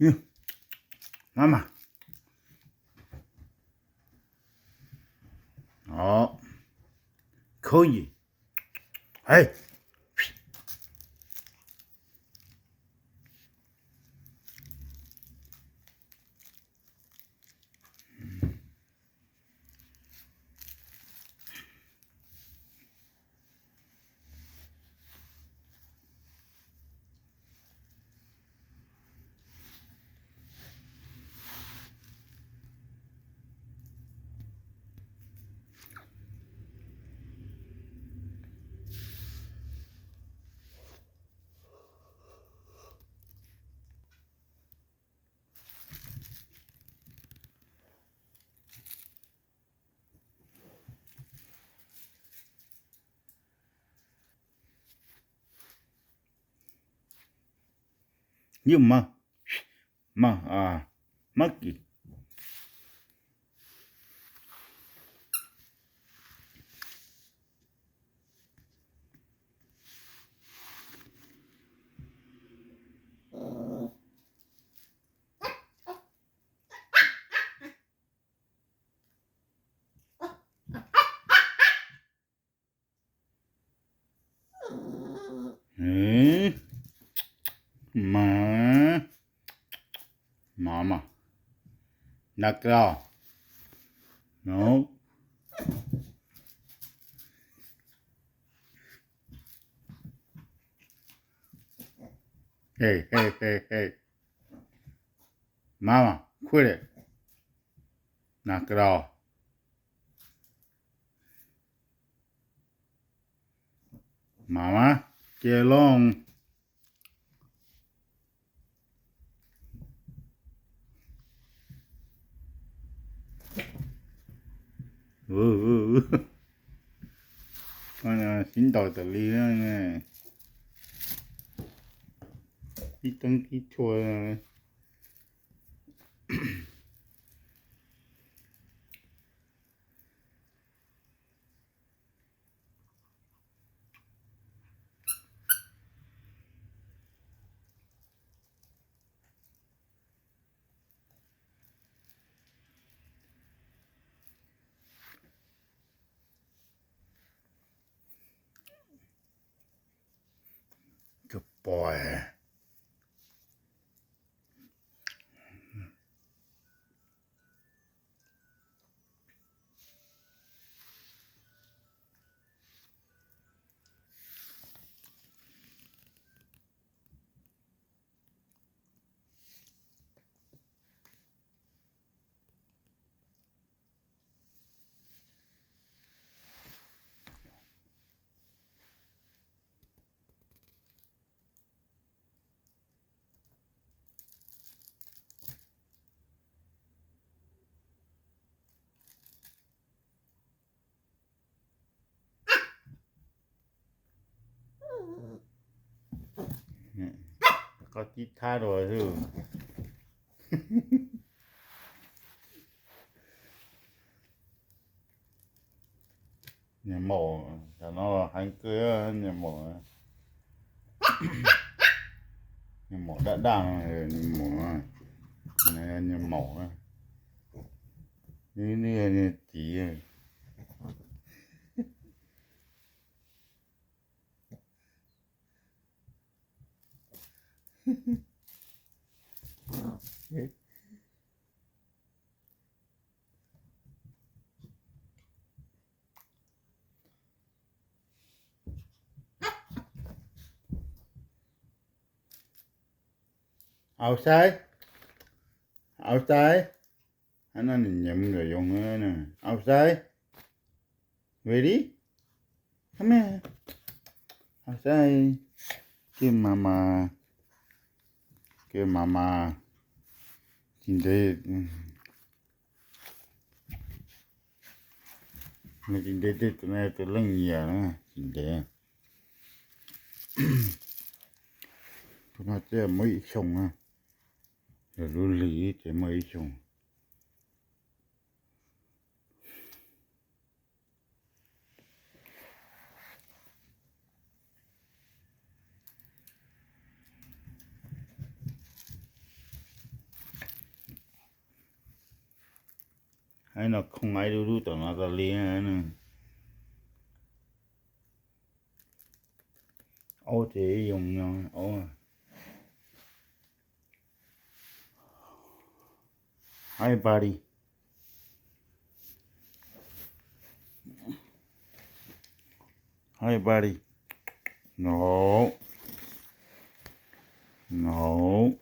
嗯，妈妈，好，可以，哎，你妈，妈啊，妈给，嗯，妈，妈妈，那个，no，嘿嘿嘿嘿，妈妈，快点，那个，妈妈，get along，哦，哎呀，新到这里了呢，一蹬一拖的，good boy。嗯，搞吉他的是，你毛，像那韩哥啊，你毛，你毛大大的，你毛啊，你毛啊，你底啊，outside outside anh nói nhầm người dùng nữa nè outside ready come here outside kêu mama cinta người cinta itu này tu leng ya cinta tu nó chơi mấy sông á rồi luôn lì chơi mấy sông 还那空爱溜溜到那个脸呢，熬这用呀，熬。Hi, buddy. Hi, buddy. No. No.